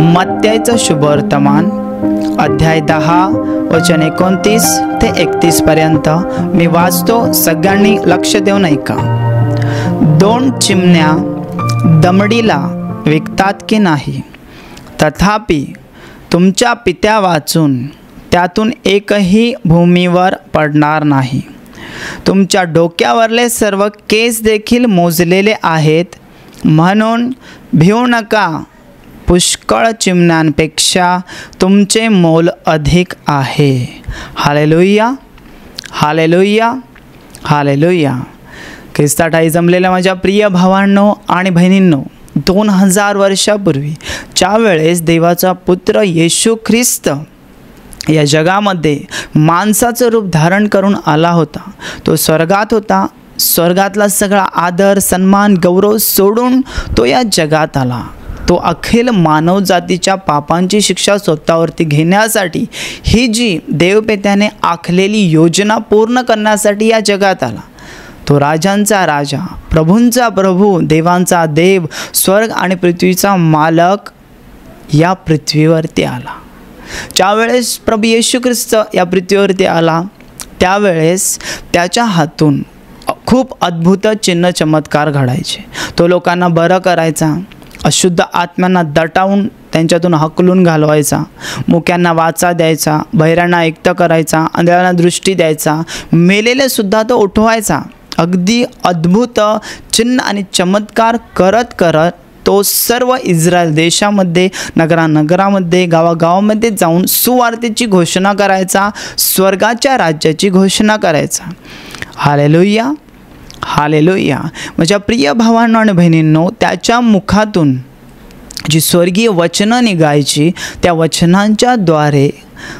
मत्तैचं शुभवर्तमान अध्याय 10 वचन 29 ते 31 पर्यंत मी वाचतो. सगळ्यांनी लक्ष देऊन ऐका. 2 चिमण्या दमडीला विकतात की नाही, तथापि तुमच्या पित्या वाचून त्यातून एकही भूमीवर पडणार नाही. तुमच्या डोक्यावरले सर्व केस देखील मोजलेले आहेत, म्हणून भिवू नका. पुष्कळ चिमण्यांपेक्षा तुमचे मोल अधिक आहे. Hallelujah, hallelujah, hallelujah. ख्रिस्ताठाई जमलेल्या माझ्या प्रिय भावांनो आणि बहिणींनो, 2000 वर्षापूर्वी ज्या वेळेस देवाचा पुत्र येशू ख्रिस्त या जगामध्ये माणसाचं रूप धारण करून आला होता, तो स्वर्गात होता. स्वर्गातला सगळा आदर, सन्मान, गौरव सोडून तो या जगात आला. तो अखिल मानवजातीच्या पापांची शिक्षा स्वतःवरती घेण्यासाठी, ही जी देवपित्याने आखलेली योजना पूर्ण करण्यासाठी या जगात आला. तो राजांचा राजा, प्रभूंचा प्रभू, देवांचा देव, स्वर्ग आणि पृथ्वीचा मालक या पृथ्वीवरती आला. ज्यावेळेस प्रभू येशू ख्रिस्त या पृथ्वीवरती आला, त्यावेळेस त्याच्या हातून खूप अद्भुत चिन्ह चमत्कार घडायचे. तो लोकांना बरं करायचा, अशुद्ध आत्म्यांना दटावून त्यांच्यातून हकलून घालवायचा, मुक्यांना वाचा द्यायचा, बहिरांना ऐकतं करायचा, आंधळ्यांना दृष्टी द्यायचा, मेलेले सुद्धा तो उठवायचा. अगदी अद्भुत चिन्ह आणि चमत्कार करत करत तो सर्व इस्रायल देशामध्ये, नगरामध्ये, गावागावामध्ये जाऊन सुवार्तेची घोषणा करायचा, स्वर्गाच्या राज्याची घोषणा करायचा. Hallelujah, hallelujah. माझ्या प्रिय भावांनो आणि बहिणींनो, त्याच्या मुखातून जी स्वर्गीय वचनं निघायची, त्या वचनांच्या द्वारे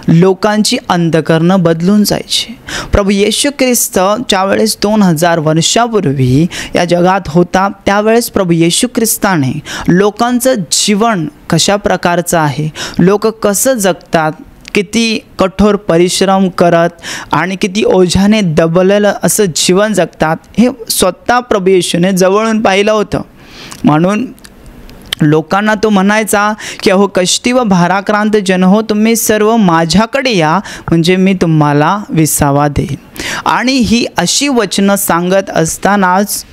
लोकांची अंतःकरणं बदलून जायची. प्रभू येशू ख्रिस्त ज्यावेळेस 2000 वर्षापूर्वी या जगात होता, त्यावेळेस प्रभू येशू ख्रिस्ताने लोकांचं जीवन कशा प्रकारचं आहे, लोक कसं जगतात, किती कठोर परिश्रम करत आणि किती ओझ्याने दबलेलं असं जीवन जगतात, हे स्वतः प्रभू येशूने जवळून पाहिलं होतं. म्हणून लोकांना तो म्हणायचा की अहो कष्टी व भाराक्रांत जन हो, तुम्ही सर्व माझ्याकडे या, म्हणजे मी तुम्हाला विसावा देईन. आणि ही अशी वचनं सांगत असतानाच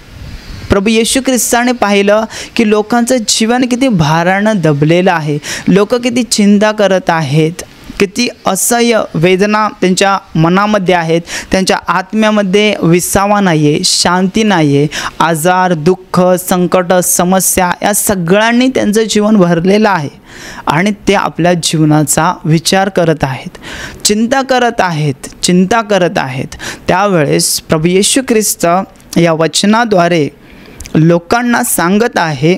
प्रभू येशू ख्रिस्ताने पाहिलं की लोकांचं जीवन किती भारानं दबलेलं आहे, लोक किती चिंता करत आहेत, किती असह्य वेदना त्यांच्या मनामध्ये आहेत, त्यांच्या आत्म्यामध्ये विसावा नाही आहे, शांती नाही आहे, आजार, दुःख, संकट, समस्या या सगळ्यांनी त्यांचं जीवन भरलेलं आहे. आणि ते आपल्या जीवनाचा विचार करत आहेत, चिंता करत आहेत. त्यावेळेस प्रभू येशू ख्रिस्त या वचनाद्वारे लोकांना सांगत आहे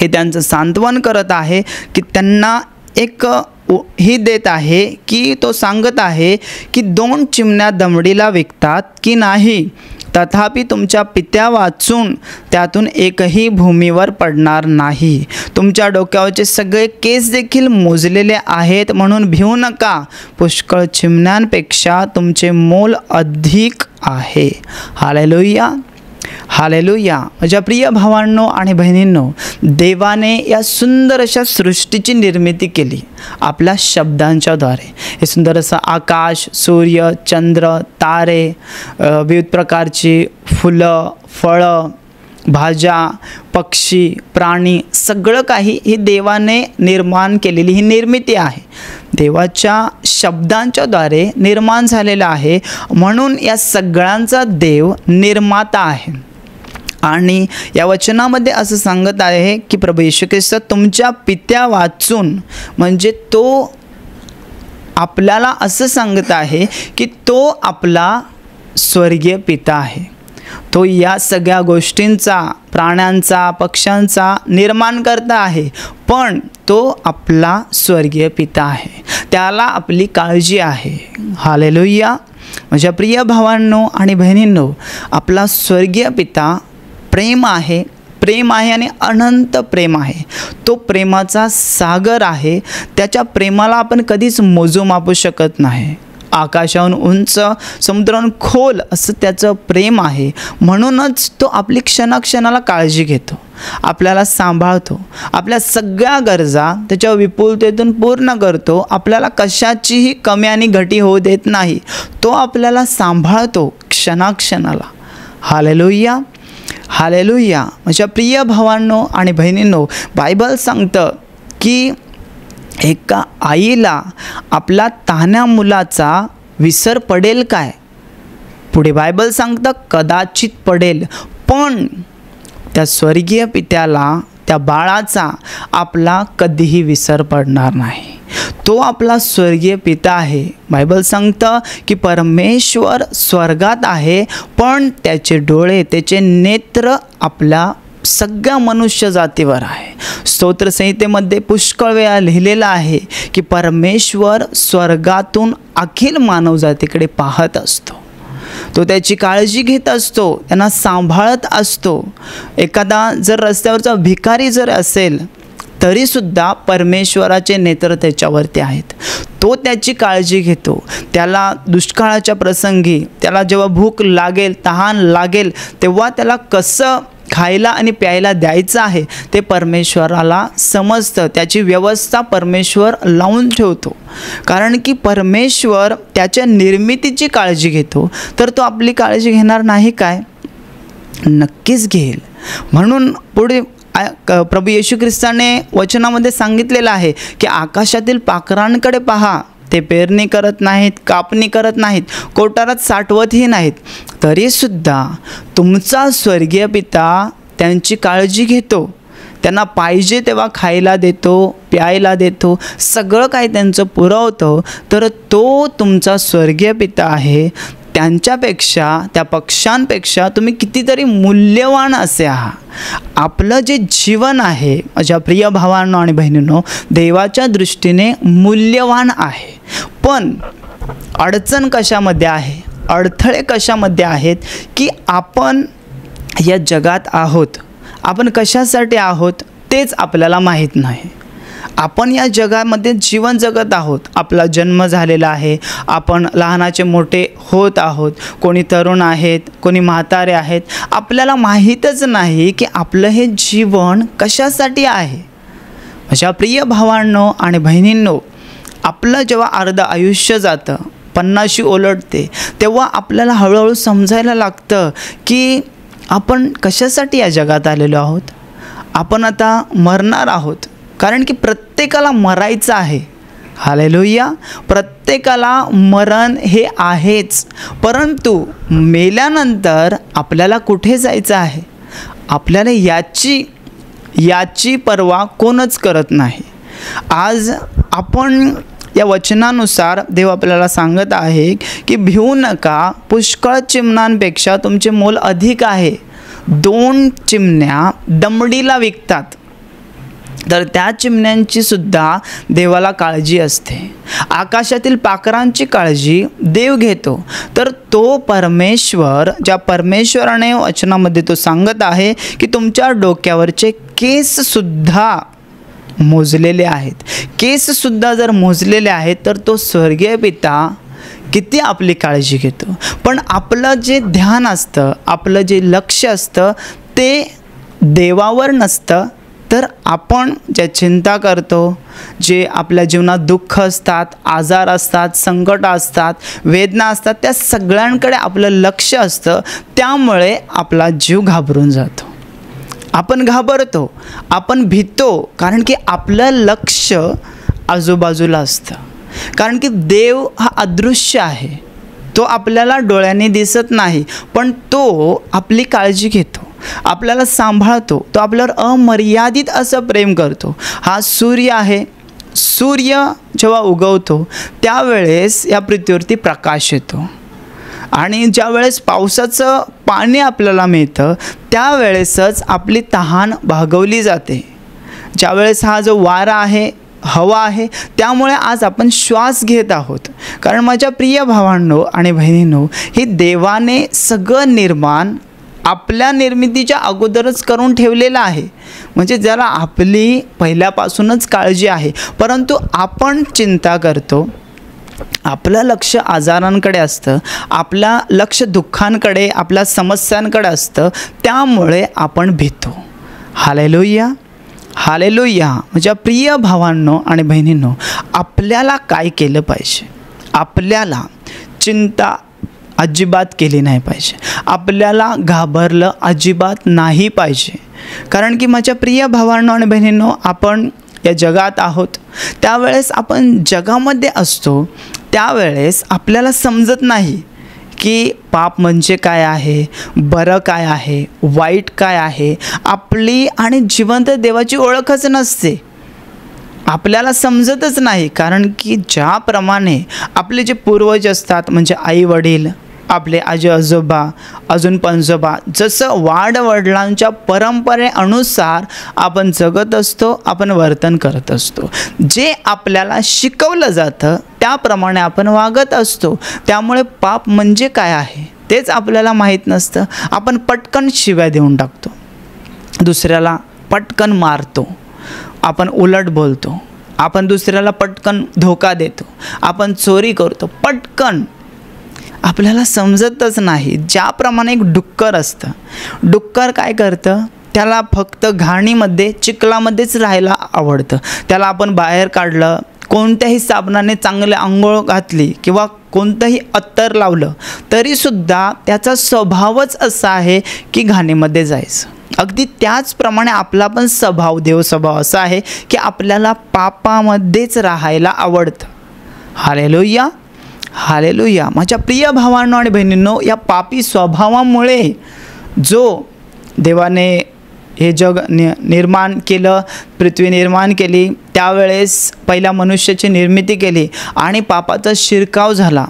की त्यांचं सांत्वन करत आहे, की त्यांना एक ही देत आहे की तो सांगत आहे की 2 चिमण्या दमडीला विकतात की नाही, तथापि तुमच्या पित्या वाचून त्यातून एकही भूमीवर पडणार नाही. तुमच्या डोक्यावरचे सगळे केस देखील मोजलेले आहेत, म्हणून भिवू नका. पुष्कळ चिमण्यांपेक्षा तुमचे मोल अधिक आहे. Hallelujah, hallelujah. माझ्या प्रिय भावांनो आणि बहिणींनो, देवाने या सुंदर अशा सृष्टीची निर्मिती केली आपल्या शब्दांच्या द्वारे. हे सुंदर असं आकाश, सूर्य, चंद्र, तारे, विविध प्रकारची फुलं, फळं, भाज्या, पक्षी, प्राणी, सगळं काही ही देवाने निर्माण केलेली ही निर्मिती आहे. देवाच्या शब्दांच्या द्वारे निर्माण झालेलं आहे. म्हणून या सगळ्यांचा देव निर्माता आहे. आणि या वचनामध्ये असं सांगत आहे की प्रभू येशू ख्रिस्त तुमच्या पित्या वाचून, म्हणजे तो आपल्याला असं सांगत आहे की तो आपला स्वर्गीय पिता आहे. तो या सगळ्या गोष्टींचा, प्राण्यांचा, पक्ष्यांचा निर्माण करता आहे, पण तो आपला स्वर्गीय पिता आहे. त्याला आपली काळजी आहे. हालेलुया. माझ्या प्रिय भावांनो आणि बहिणींनो, आपला स्वर्गीय पिता प्रेम आहे आणि अनंत प्रेम आहे. तो प्रेमाचा सागर आहे. त्याच्या प्रेमाला आपण कधीच मोजू मापू शकत नाही. आकाशाहून उंच, समुद्राहून खोल असं त्याचं प्रेम आहे. म्हणूनच तो आपली क्षणाक्षणाला काळजी घेतो, आपल्याला सांभाळतो, आपल्या सगळ्या गरजा त्याच्या विपुलतेतून पूर्ण करतो. आपल्याला कशाचीही कमी आणि घटी होऊ देत नाही. तो आपल्याला सांभाळतो क्षणाक्षणाला. Hallelujah, hallelujah. माझ्या प्रिय भावांनो आणि बहिणींनो, बायबल सांगतं की एका आईला आपला तान्ह्या मुलाचा विसर पडेल काय? पुढे बायबल सांगतं कदाचित पडेल, पण त्या स्वर्गीय पित्याला त्या बाळाचा आपला कधीही विसर पडणार नाही. तो आपला स्वर्गीय पिता आहे. बायबल सांगतं की परमेश्वर स्वर्गात आहे, पण त्याचे डोळे, त्याचे नेत्र आपल्या सगळ्या मनुष्य जातीवर आहे. स्तोत्रसंहितेमध्ये पुष्कळ वेळा लिहिलेलं आहे की परमेश्वर स्वर्गातून अखिल मानवजातीकडे पाहत असतो. तो त्याची काळजी घेत असतो, त्यांना सांभाळत असतो. एखादा जर रस्त्यावरचा भिकारी जर असेल तरीसुद्धा परमेश्वराचे नेत्र त्याच्यावरती आहेत. तो त्याची काळजी घेतो. त्याला दुष्काळाच्या प्रसंगी, त्याला जेव्हा भूक लागेल, तहान लागेल, तेव्हा त्याला कसं खायला आणि प्यायला द्यायचं आहे ते परमेश्वराला समजतं. त्याची व्यवस्था परमेश्वर लावून ठेवतो, कारण की परमेश्वर त्याच्या निर्मितीची काळजी घेतो. तर तो आपली काळजी घेणार नाही काय? नक्कीच घेईल. म्हणून पुढे प्रभू येशू ख्रिस्ताने वचनामध्ये सांगितलेलं आहे की आकाशातील पाखरांकडे पहा, ते पेरणी करत नाहीत, कापणी करत नाहीत, कोठारात साठवतही नाहीत, तरीसुद्धा तुमचा स्वर्गीय पिता त्यांची काळजी घेतो. त्यांना पाहिजे तेव्हा खायला देतो, प्यायला देतो, सगळं काही त्यांचं पुरवतो. तर तो तुमचा स्वर्गीय पिता आहे. त्यांच्यापेक्षा, त्या पक्ष्यांपेक्षा तुम्ही कितीतरी मूल्यवान असे आहात. आपलं जे जीवन आहे माझ्या प्रिय भावांनो आणि बहिणींनो, देवाच्या दृष्टीने मूल्यवान आहे. पण अडचण कशामध्ये आहे, अडथळे कशामध्ये आहेत की आपण या जगात आहोत. आपण कशासाठी आहोत तेच आपल्याला माहीत नाही. आपण या जगामध्ये जीवन जगत आहोत. आपला जन्म झालेला आहे, आपण लहानाचे मोठे होत आहोत, कोणी तरुण आहेत, कोणी म्हातारे आहेत. आपल्याला माहीतच नाही की आपलं हे जीवन कशासाठी आहे. माझ्या प्रिय भावांनो आणि बहिणींनो, आपलं जेव्हा अर्ध आयुष्य जातं, 50शी ओलटते, तेव्हा आपल्याला हळूहळू समजायला लागतं की आपण कशासाठी या जगात आलेलो आहोत. आपण आता मरणार आहोत, कारण की प्रत्येकाला मरायचं आहे. हालेलुया. प्रत्येकाला मरण हे आहेच. परंतु मेल्यानंतर आपल्याला कुठे जायचं आहे, आपल्याला याची पर्वा कोणच करत नाही. आज आपण या वचनानुसार देव आपल्याला सांगत आहे की भिवू नका, पुष्कळ चिमण्यांपेक्षा तुमचे मोल अधिक आहे. 2 चिमण्या दमडीला विकतात, तर त्या चिमण्यांची सुद्धा देवाला काळजी असते. आकाशातील पाखरांची काळजी देव घेतो. तर तो परमेश्वर, ज्या परमेश्वराने वचनामध्ये तो सांगत आहे की तुमच्या डोक्यावरचे केससुद्धा मोजलेले आहेत. केससुद्धा जर मोजलेले आहेत तर तो स्वर्गीय पिता किती आपली काळजी घेतो. पण आपलं जे ध्यान असतं, आपलं जे लक्ष असतं ते देवावर नसतं, तर आपण ज्या चिंता करतो, जे आपल्या जीवनात दुःख असतात, आजार असतात, संकट असतात, वेदना असतात, त्या सगळ्यांकडे आपलं लक्ष असतं. त्यामुळे आपला जीव घाबरून जातो, आपण घाबरतो, आपण भीतो, कारण की आपलं लक्ष आजूबाजूला असतं. कारण की देव हा अदृश्य आहे, तो आपल्याला डोळ्यांनी दिसत नाही, पण तो आपली काळजी घेतो, आपल्याला सांभाळतो, तो आपल्यावर अमर्यादित असं प्रेम करतो. हा सूर्य आहे, सूर्य जेव्हा उगवतो त्यावेळेस या पृथ्वीवरती प्रकाश येतो, आणि ज्या वेळेस पावसाचं पाणी आपल्याला मिळतं त्यावेळेसच आपली तहान भागवली जाते. ज्यावेळेस हा जो वारा आहे, हवा आहे, त्यामुळे आज आपण श्वास घेत आहोत. कारण माझ्या प्रिय भावांनो आणि बहिणींनो, ही देवाने सगळं निर्माण आपल्या निर्मितीच्या अगोदरच करून ठेवलेलं आहे. म्हणजे ज्याला आपली पहिल्यापासूनच काळजी आहे, परंतु आपण चिंता करतो, आपलं लक्ष आजारांकडे असतं, आपलं लक्ष दुःखांकडे, आपल्या समस्यांकडे असतं, त्यामुळे आपण भीतो. Hallelujah, hallelujah. माझ्या प्रिय भावांनो आणि बहिणींनो, आपल्याला काय केलं पाहिजे? आपल्याला चिंता अजिबात केली नाही पाहिजे, आपल्याला घाबरलं अजिबात नाही पाहिजे. कारण की माझ्या प्रिय भावांनो आणि बहिणींनो, आपण या जगात आहोत, त्यावेळेस आपण जगामध्ये असतो, त्यावेळेस आपल्याला समजत नाही की पाप म्हणजे काय आहे, बरं काय आहे, वाईट काय आहे. आपली आणि जिवंत देवाची ओळखच नसते, आपल्याला समजतच नाही. कारण की ज्याप्रमाणे आपले जे पूर्वज असतात, म्हणजे आई वडील, आपले आजी आजोबा, अजून पणजोबा, जसं वाडवडिलांच्या परंपरेनुसार आपण जगत असतो, आपण वर्तन करत असतो. जे आपल्याला शिकवलं जातं त्याप्रमाणे आपण वागत असतो. त्यामुळे पाप म्हणजे काय आहे तेच आपल्याला माहीत नसतं. आपण पटकन शिव्या देऊन टाकतो, दुसऱ्याला पटकन मारतो, आपण उलट बोलतो, आपण दुसऱ्याला पटकन धोका देतो, आपण चोरी करतो पटकन. आपल्याला समजतच नाही. ज्याप्रमाणे एक डुक्कर असतं, डुक्कर काय करतं, त्याला फक्त घाणीमध्ये, चिखलामध्येच राहायला आवडतं. त्याला आपण बाहेर काढलं, कोणत्याही साबणाने चांगले आंघोळ घातली किंवा कोणतंही अत्तर लावलं तरीसुद्धा त्याचा स्वभावच असा आहे की घाणीमध्ये जायचं. अगदी त्याचप्रमाणे आपला पण स्वभाव, देव स्वभाव असा आहे की आपल्याला पापामध्येच राहायला आवडतं. Hallelujah, hallelujah. माझ्या प्रिय भावांनो आणि बहिणींनो, या पापी स्वभावामुळे जो देवाने हे जग निर्माण केलं, पृथ्वी निर्माण केली, त्यावेळेस पहिल्या मनुष्याची निर्मिती केली आणि पापाचा शिरकाव झाला.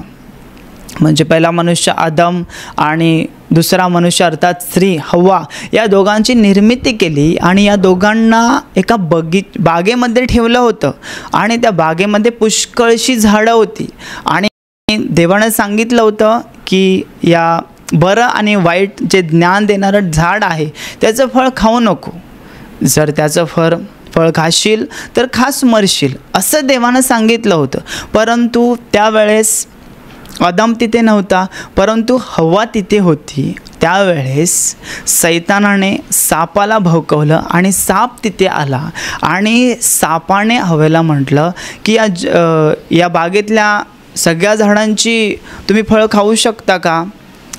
म्हणजे पहिला मनुष्य आदम आणि दुसरा मनुष्य अर्थात स्त्री हव्वा, या दोघांची निर्मिती केली आणि या दोघांना एका बागेमध्ये ठेवलं होतं आणि त्या बागेमध्ये पुष्कळशी झाडं होती आणि देवाने सांगितलं होतं की या बरं आणि वाईट जे ज्ञान देणारं झाड आहे त्याचं फळ खाऊ नको, जर त्याचं फळ खाशील तर खास मरशील, असं देवानं सांगितलं होतं. परंतु त्यावेळेस आदम तिथे नव्हता, परंतु हव्वा तिथे होती. त्यावेळेस सैतानाने सापाला भवकवलं आणि साप तिथे आला आणि सापाने हवेला म्हटलं की या बागेतल्या सगळ्या झाडांची तुम्ही फळं खाऊ शकता का?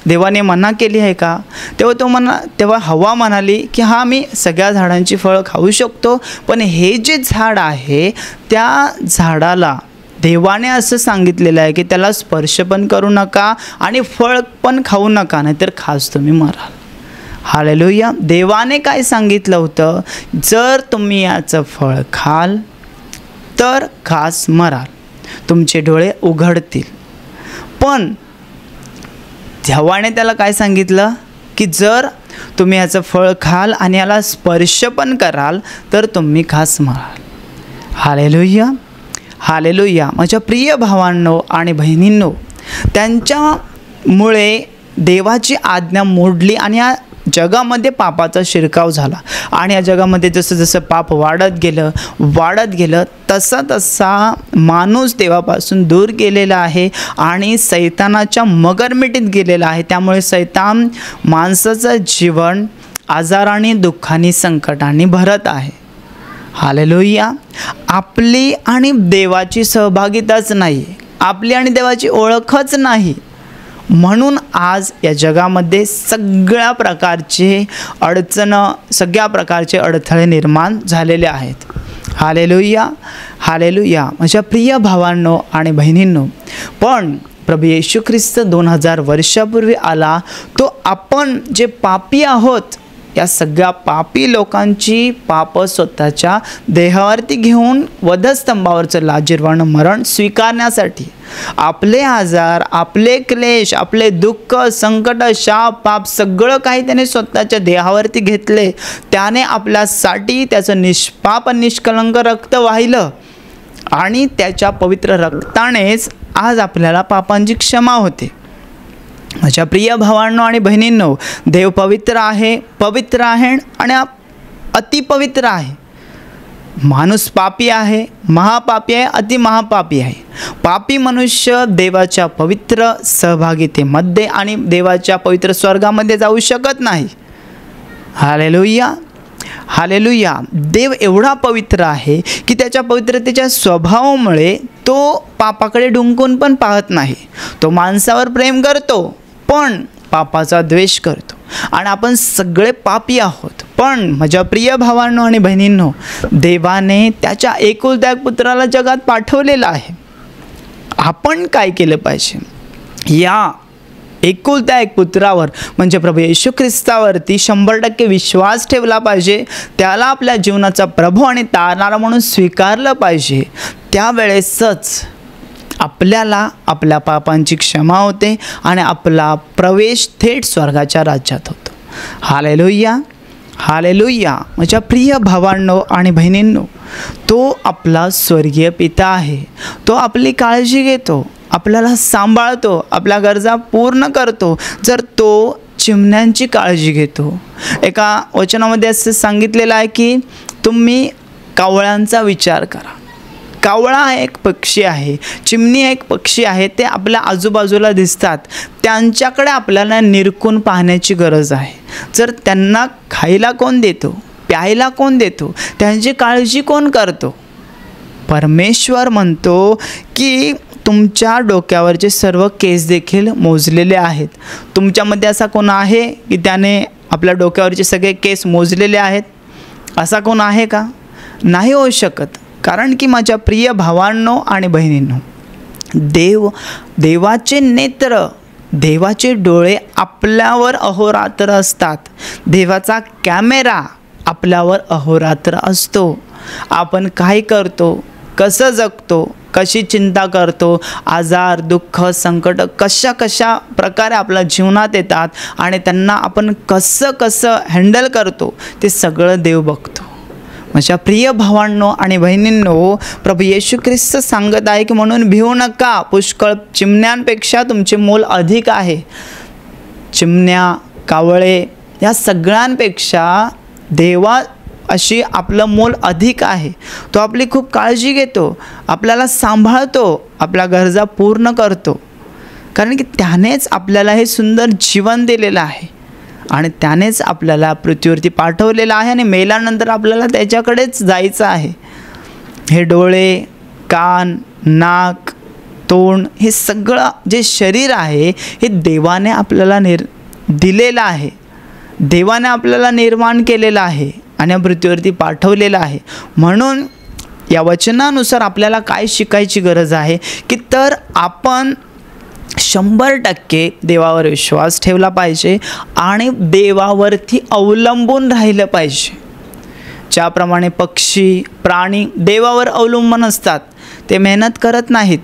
देवाने मना केली आहे का? तेव्हा हवा म्हणाली की हां, मी सगळ्या झाडांची फळं खाऊ शकतो, पण हे जे झाड आहे त्या झाडाला देवाने असं सांगितलेलं आहे की त्याला स्पर्श पण करू नका आणि फळ पण खाऊ नका, नाहीतर खास तुम्ही मराल. हालेलुया. देवाने काय सांगितलं होतं, जर तुम्ही याचं फळ खाल तर खास मराल, तुमचे डोळे उघडतील. पण देवाने त्याला काय सांगितलं की जर तुम्ही याचं फळ खाल आणि याला स्पर्श पण कराल तर तुम्ही खास मराल. Hallelujah, hallelujah. माझ्या प्रिय भावांनो आणि बहिणींनो, त्यांच्यामुळे देवाची आज्ञा मोडली आणि या जगामध्ये पापाचा शिरकाव झाला आणि या जगामध्ये जसं जसं पाप वाढत गेलं तसा माणूस देवापासून दूर गेलेला आहे आणि सैतानाच्या मगरमिटीत गेलेला आहे. त्यामुळे सैतान माणसाचं जीवन आजाराने, दुःखाने, संकटाने भरत आहे. हालेलुया. आपली आणि देवाची सहभागिताच नाही, आपली आणि देवाची ओळखच नाही, म्हणून आज या जगामध्ये सगळ्या प्रकारचे अडथळे निर्माण झालेले आहेत. Hallelujah, hallelujah. माझ्या प्रिय भावांनो आणि बहिणींनो, पण प्रभू येशू ख्रिस्त 2000 वर्षापूर्वी आला, तो आपण जे पापी आहोत या सगळ्या पापी लोकांची पाप स्वतःच्या देहावरती घेऊन वधस्तंभावरचं लाजिरवाणं मरण स्वीकारण्यासाठी, आपले आजार, आपले क्लेश, आपले दुःख, संकट, शाप, पाप सगळं काही त्याने स्वतःच्या देहावरती घेतले. त्याने आपल्यासाठी त्याचं निष्पाप निष्कलंक रक्त वाहिलं आणि त्याच्या पवित्र रक्तानेच आज आपल्याला पापांची क्षमा होते. माझ्या प्रिय भावांनो आणि बहिणींनो, देव पवित्र आहे आणि अतिपवित्र आहे. माणूस पापी आहे, महापापी आहे, अति महापापी आहे. पापी मनुष्य देवाच्या पवित्र सहभागितेमध्ये आणि देवाच्या पवित्र स्वर्गामध्ये जाऊ शकत नाही. Hallelujah, hallelujah. देव एवढा पवित्र आहे की त्याच्या पवित्रतेच्या स्वभावामुळे तो पापाकडे डुंकून पण पाहत नाही. तो माणसावर प्रेम करतो पण पापाचा द्वेष करतो. आणि आपण सगळे पापी आहोत. पण माझ्या प्रिय भावांनो आणि बहिणींनो, देवाने त्याच्या एकुलत्या एक पुत्राला जगात पाठवलेला आहे. आपण काय केलं पाहिजे? या एकुलत्या एक पुत्रावर म्हणजे प्रभू येशू ख्रिस्तावरती 100% विश्वास ठेवला पाहिजे. त्याला आपल्या जीवनाचा प्रभू आणि तारणारा म्हणून स्वीकारलं पाहिजे. त्यावेळेसच आपल्याला आपल्या पापांची क्षमा होते आणि आपला प्रवेश थेट स्वर्गाच्या राज्यात होतो. Hallelujah, hallelujah. माझ्या प्रिय भावांनो आणि बहिणींनो, तो आपला स्वर्गीय पिता आहे. तो आपली काळजी घेतो, आपल्याला सांभाळतो, आपल्या गरजा पूर्ण करतो. जर तो चिमण्यांची काळजी घेतो. एका वचनामध्ये असं सांगितलेलं आहे की तुम्ही कावळ्यांचा विचार करा. कावळा हा एक पक्षी आहे, चिमणी एक पक्षी आहे. ते आपल्या आजूबाजूला दिसतात. त्यांच्याकडे आपल्याला निरखून पाहण्याची गरज आहे. जर त्यांना खायला कोण देतो, प्यायला कोण देतो, त्यांची काळजी कोण करतो? परमेश्वर म्हणतो की तुमच्या डोक्यावरचे सर्व केस देखील मोजलेले आहेत. तुमच्यामध्ये असा कोण आहे की त्याने आपल्या डोक्यावरचे सगळे केस मोजलेले आहेत? असा कोण आहे का? नाही होऊ शकत. कारण की माझ्या प्रिय भावांनो आणि बहिणींनो, देवाचे नेत्र, देवाचे डोळे आपल्यावर अहोरात्र असतात. देवाचा कॅमेरा आपल्यावर अहोरात्र असतो. आपण काय करतो, कसं जगतो, कशी चिंता करतो, आजार, दुःख, संकट कशा प्रकारे आपल्या जीवनात येतात आणि त्यांना आपण कसं हँडल करतो, ते सगळं देव बघतो. माझ्या प्रिय भावांनो आणि बहिणींनो, प्रभू येशू ख्रिस्त सांगत आहे की म्हणून भिवू नका, पुष्कळ चिमण्यांपेक्षा तुमचे मोल अधिक आहे. चिमण्या, कावळे या सगळ्यांपेक्षा देवा अशी आपलं मोल अधिक आहे. तो आपली खूप काळजी घेतो, आपल्याला सांभाळतो, आपल्या गरजा पूर्ण करतो. कारण की त्यानेच आपल्याला हे सुंदर जीवन दिलेलं आहे आणि त्यानेच आपल्याला पृथ्वीवरती पाठवलेलं आहे आणि मेल्यानंतर आपल्याला त्याच्याकडेच जायचं आहे. हे डोळे, कान, नाक, तोंड हे सगळं जे शरीर आहे हे देवाने आपल्याला दिलेलं आहे. देवाने आपल्याला निर्माण केलेलं आहे आणि पृथ्वीवरती पाठवलेलं आहे. म्हणून या वचनानुसार आपल्याला काय शिकायची गरज आहे की तर आपण 100% देवावर विश्वास ठेवला पाहिजे आणि देवावरती अवलंबून राहिलं पाहिजे. ज्याप्रमाणे पक्षी, प्राणी देवावर अवलंबून असतात, ते मेहनत करत नाहीत,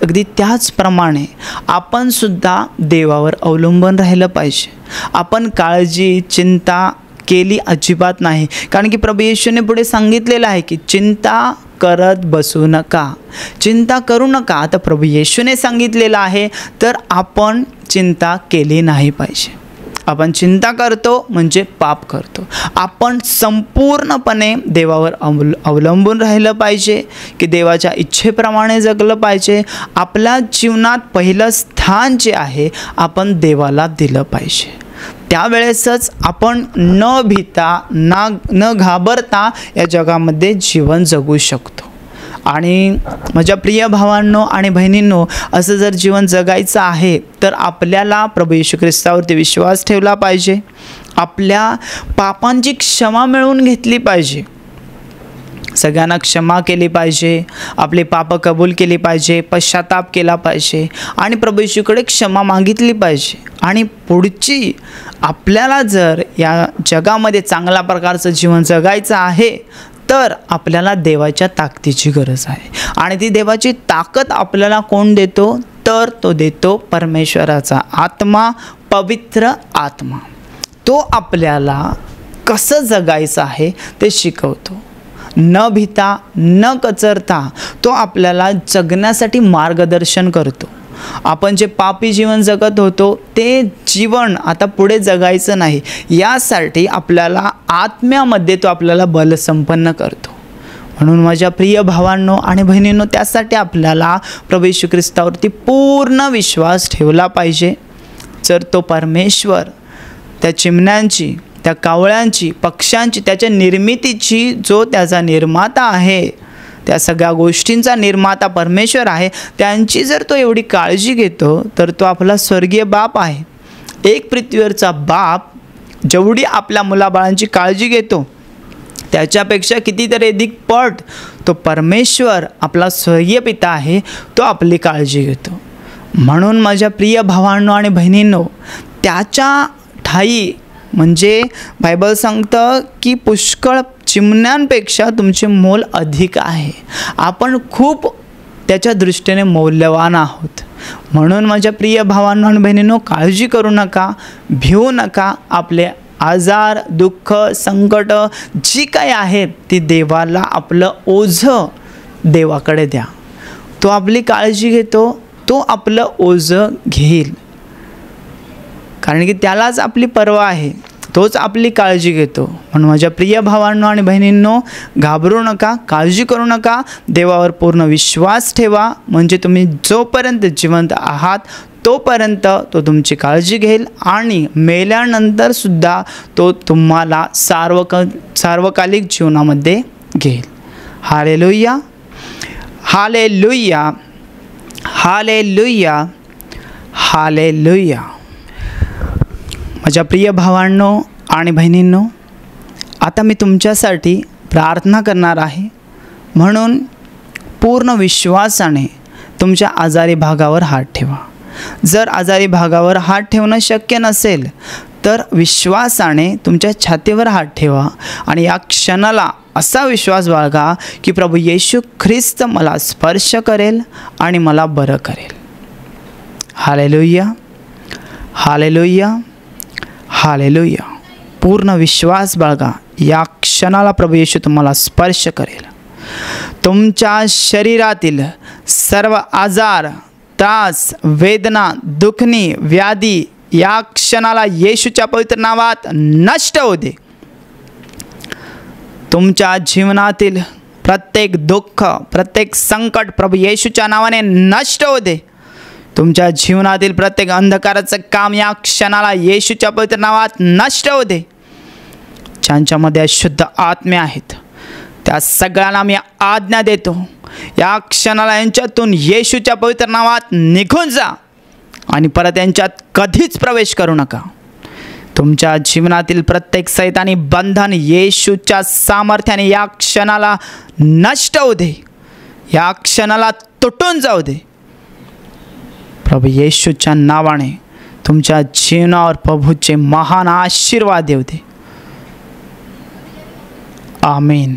अगदी त्याचप्रमाणे आपण सुद्धा देवावर अवलंबून राहिलं पाहिजे. आपण काळजी, चिंता केली अजिबात नाही. कारण की प्रभू येशूने पुढे सांगितलेलं आहे की चिंता करत बसू नका, चिंता करू नका. आता प्रभू येशूने सांगितलेलं आहे तर आपण चिंता केली नाही पाहिजे. आपण चिंता करतो म्हणजे पाप करतो. आपण संपूर्णपणे देवावर अवलंबून राहिलं पाहिजे की देवाच्या इच्छेप्रमाणे जगलं पाहिजे. आपल्या जीवनात पहिलं स्थान जे आहे आपण देवाला दिलं पाहिजे. त्यावेळेसच आपण न भीता न घाबरता या जगामध्ये जीवन जगू शकतो. आणि माझ्या प्रिय भावांनो आणि बहिणींनो, असं जर जीवन जगायचं आहे तर आपल्याला प्रभू येशू ख्रिस्तावरती विश्वास ठेवला पाहिजे. आपल्या पापांची क्षमा मिळवून घेतली पाहिजे. सगळ्यांना क्षमा केली पाहिजे, आपले पाप कबूल केली पाहिजे, पश्चाताप केला पाहिजे आणि प्रभू येशूकडे क्षमा मागितली पाहिजे. आणि पुढची आपल्याला जर या जगामध्ये चांगल्या प्रकारचं जीवन जगायचं आहे तर आपल्याला देवाच्या ताकदीची गरज आहे. आणि ती देवाची ताकद आपल्याला कोण देतो तर तो देतो परमेश्वराचा आत्मा, पवित्र आत्मा. तो आपल्याला कसं जगायचं आहे ते शिकवतो. न भीता न कचरता तो आपल्याला जगण्यासाठी मार्गदर्शन करतो. आपण जे पापी जीवन जगत होतो ते जीवन आता पुढे जगायचं नाही, यासाठी आपल्याला आत्म्यामध्ये तो आपल्याला बलसंपन्न करतो. म्हणून माझ्या प्रिय भावांनो आणि बहिणींनो, त्यासाठी आपल्याला प्रभू येशू ख्रिस्तावरती पूर्ण विश्वास ठेवला पाहिजे. जर तो परमेश्वर त्या चिमण्यांची, त्या कावळ्यांची, पक्ष्यांची, त्याच्या निर्मितीची जो त्याचा निर्माता आहे, त्या सगळ्या गोष्टींचा निर्माता परमेश्वर आहे, त्यांची जर तो एवढी काळजी घेतो, तर तो आपला स्वर्गीय बाप आहे. एक पृथ्वीवरचा बाप जेवढी आपल्या मुलाबाळांची काळजी घेतो, त्याच्यापेक्षा कितीतरी अधिक पट तो परमेश्वर आपला स्वर्गीय पिता आहे, तो आपली काळजी घेतो. म्हणून माझ्या प्रिय भावांनो आणि बहिणींनो, त्याच्या ठाई म्हणजे बायबल सांगतं की पुष्कळ चिमण्यांपेक्षा तुमचे मोल अधिक आहे. आपण खूप त्याच्या दृष्टीने मौल्यवान आहोत. म्हणून माझ्या प्रिय भावांनो आणि बहिणींनो, काळजी करू नका, भिवू नका. आपले आजार, दुःख, संकट जी काही आहेत ती देवाला आपलं ओझं देवाकडे द्या. तो आपली काळजी घेतो, तो आपलं ओझं घेईल. कारण की त्यालाच आपली पर्वा आहे, तोच आपली काळजी घेतो. म्हणून माझ्या प्रिय भावांनो आणि बहिणींनो, घाबरू नका, काळजी करू नका. देवावर पूर्ण विश्वास ठेवा. म्हणजे तुम्ही जोपर्यंत जिवंत आहात तोपर्यंत तो तुमची काळजी घेईल आणि मेल्यानंतर सुद्धा तो तुम्हाला सार्वकालिक जीवनामध्ये घेईल. Hallelujah, hallelujah, hallelujah, hallelujah. माझ्या प्रिय भावांनो आणि बहिणींनो, आता मी तुमच्यासाठी प्रार्थना करणार आहे. म्हणून पूर्ण विश्वासाने तुमच्या आजारी भागावर हात ठेवा. जर आजारी भागावर हात ठेवणं शक्य नसेल तर विश्वासाने तुमच्या छातीवर हात ठेवा आणि या क्षणाला असा विश्वास बाळगा की प्रभू येशू ख्रिस्त मला स्पर्श करेल आणि मला बरं करेल. Hallelujah, hallelujah, hallelujah. पूर्ण विश्वास बाळगा. या क्षणाला प्रभू येशू तुम्हाला स्पर्श करेल. तुमच्या शरीरातील सर्व आजार, त्रास, वेदना, दुखणी, व्याधी या क्षणाला येशूच्या पवित्र नावात नष्ट होऊ दे. तुमच्या जीवनातील प्रत्येक दुःख, प्रत्येक संकट प्रभू येशूच्या नावाने नष्ट होऊ दे. तुमच्या जीवनातील प्रत्येक अंधकाराचं काम या क्षणाला येशूच्या पवित्र नावात नष्ट होऊ दे. ज्यांच्यामध्ये अशुद्ध आत्मे आहेत त्या सगळ्यांना मी आज्ञा देतो, या क्षणाला यांच्यातून येशूच्या पवित्र नावात निघून जा आणि परत यांच्यात कधीच प्रवेश करू नका. तुमच्या जीवनातील प्रत्येक सैतानी बंधन येशूच्या सामर्थ्याने या क्षणाला नष्ट होऊ दे, या क्षणाला तुटून जाऊ दे. प्रभू येशूच्या नावाने तुमच्या जीवनावर प्रभूचे महान आशीर्वाद येऊ दे. आमीन.